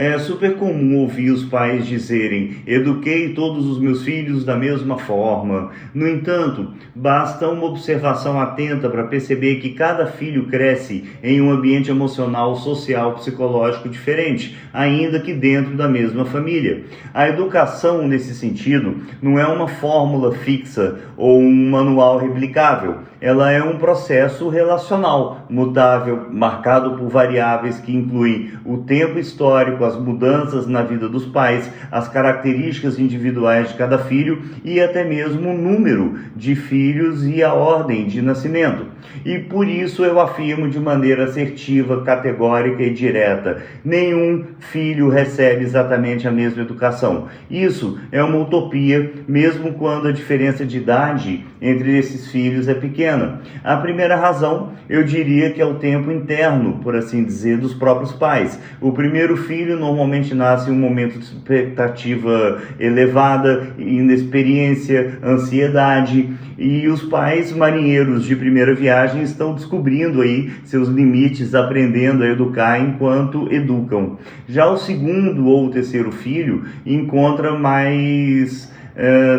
É super comum ouvir os pais dizerem: eduquei todos os meus filhos da mesma forma. No entanto, basta uma observação atenta para perceber que cada filho cresce em um ambiente emocional, social, psicológico diferente, ainda que dentro da mesma família. A educação, nesse sentido, não é uma fórmula fixa ou um manual replicável. Ela é um processo relacional, mutável, marcado por variáveis que incluem o tempo histórico, as mudanças na vida dos pais, as características individuais de cada filho e até mesmo o número de filhos e a ordem de nascimento. E por isso eu afirmo de maneira assertiva, categórica e direta: nenhum filho recebe exatamente a mesma educação. Isso é uma utopia, mesmo quando a diferença de idade entre esses filhos é pequena. A primeira razão, eu diria que é o tempo interno, por assim dizer, dos próprios pais. O primeiro filho normalmente nasce em um momento de expectativa elevada, inexperiência, ansiedade, e os pais marinheiros de primeira viagem estão descobrindo aí seus limites, aprendendo a educar enquanto educam. Já o segundo ou o terceiro filho encontra mais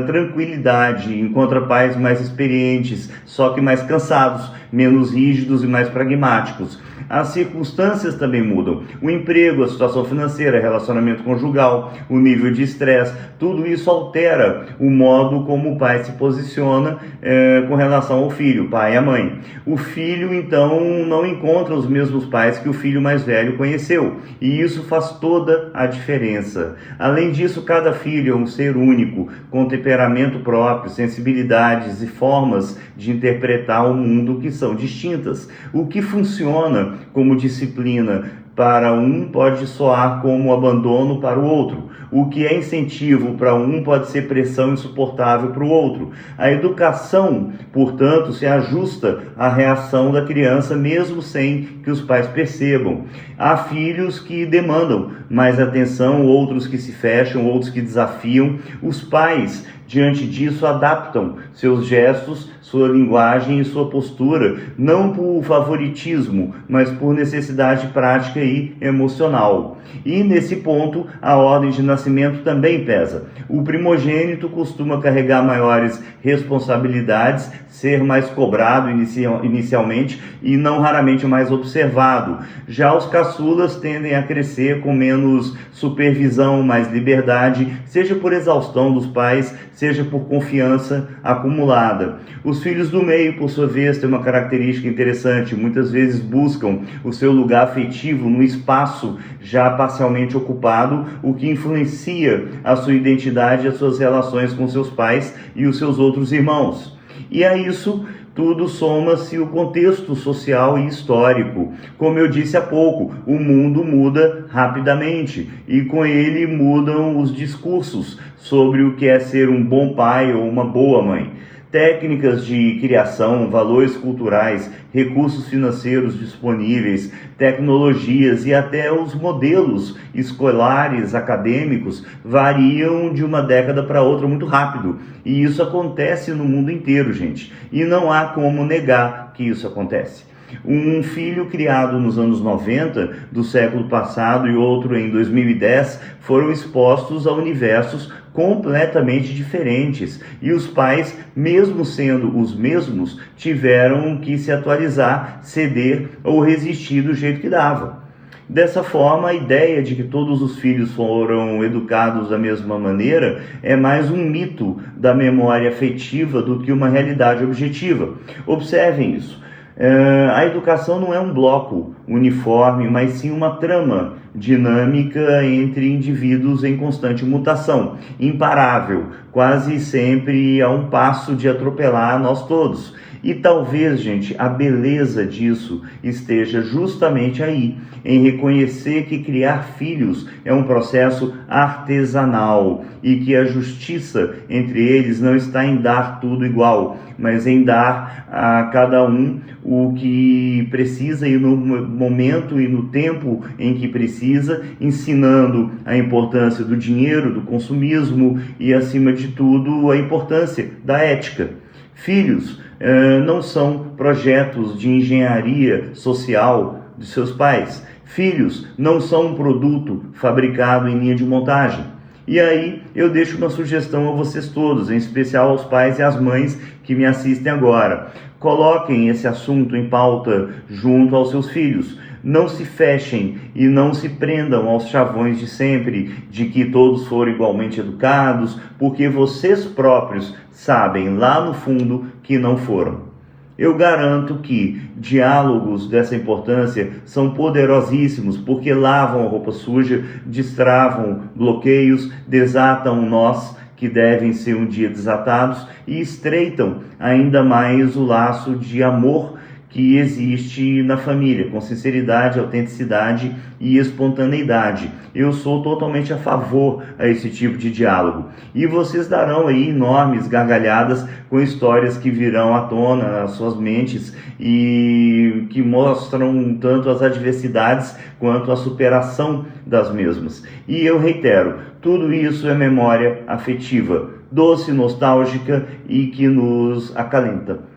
tranquilidade, encontra pais mais experientes, só que mais cansados, menos rígidos e mais pragmáticos. As circunstâncias também mudam. O emprego, a situação financeira, relacionamento conjugal, o nível de estresse, tudo isso altera o modo como o pai se posiciona com relação ao filho, o pai e a mãe. O filho, então, não encontra os mesmos pais que o filho mais velho conheceu, e isso faz toda a diferença. Além disso, cada filho é um ser único, com temperamento próprio, sensibilidades e formas de interpretar o mundo que são distintas. O que funciona como disciplina para um pode soar como abandono para o outro. O que é incentivo para um pode ser pressão insuportável para o outro. A educação, portanto, se ajusta à reação da criança, mesmo sem que os pais percebam. Há filhos que demandam mais atenção, outros que se fecham, outros que desafiam. Os pais, diante disso, adaptam seus gestos, sua linguagem e sua postura, não por favoritismo, mas por necessidade prática e emocional. E nesse ponto, a ordem de nascimento também pesa. O primogênito costuma carregar maiores responsabilidades, ser mais cobrado inicialmente e não raramente mais observado. Já os caçulas tendem a crescer com menos supervisão, mais liberdade, seja por exaustão dos pais, seja por confiança acumulada. Os filhos do meio, por sua vez, têm uma característica interessante: muitas vezes buscam o seu lugar afetivo no espaço já parcialmente ocupado, o que influencia a sua identidade e as suas relações com seus pais e os seus outros irmãos. E a isso tudo soma-se o contexto social e histórico. Como eu disse há pouco, o mundo muda rapidamente e com ele mudam os discursos sobre o que é ser um bom pai ou uma boa mãe. Técnicas de criação, valores culturais, recursos financeiros disponíveis, tecnologias e até os modelos escolares, acadêmicos, variam de uma década para outra muito rápido. E isso acontece no mundo inteiro, gente. E não há como negar que isso acontece. Um filho criado nos anos 90 do século passado e outro em 2010 foram expostos a universos completamente diferentes, e os pais, mesmo sendo os mesmos, tiveram que se atualizar, ceder ou resistir do jeito que dava. Dessa forma, a ideia de que todos os filhos foram educados da mesma maneira é mais um mito da memória afetiva do que uma realidade objetiva. Observem isso. A educação não é um bloco uniforme, mas sim uma trama dinâmica entre indivíduos em constante mutação, imparável, quase sempre a um passo de atropelar nós todos. E talvez, gente, a beleza disso esteja justamente aí, em reconhecer que criar filhos é um processo artesanal e que a justiça entre eles não está em dar tudo igual, mas em dar a cada um o que precisa e no momento e no tempo em que precisa, ensinando a importância do dinheiro, do consumismo e, acima de tudo, a importância da ética. Filhos não são projetos de engenharia social de seus pais. Filhos não são um produto fabricado em linha de montagem. E aí eu deixo uma sugestão a vocês todos, em especial aos pais e às mães que me assistem agora. Coloquem esse assunto em pauta junto aos seus filhos. Não se fechem e não se prendam aos chavões de sempre, de que todos foram igualmente educados, porque vocês próprios sabem lá no fundo que não foram. Eu garanto que diálogos dessa importância são poderosíssimos, porque lavam a roupa suja, destravam bloqueios, desatam nós que devem ser um dia desatados e estreitam ainda mais o laço de amor que existe na família, com sinceridade, autenticidade e espontaneidade. Eu sou totalmente a favor a esse tipo de diálogo. E vocês darão aí enormes gargalhadas com histórias que virão à tona nas suas mentes e que mostram tanto as adversidades quanto a superação das mesmas. E eu reitero, tudo isso é memória afetiva, doce, nostálgica e que nos acalenta.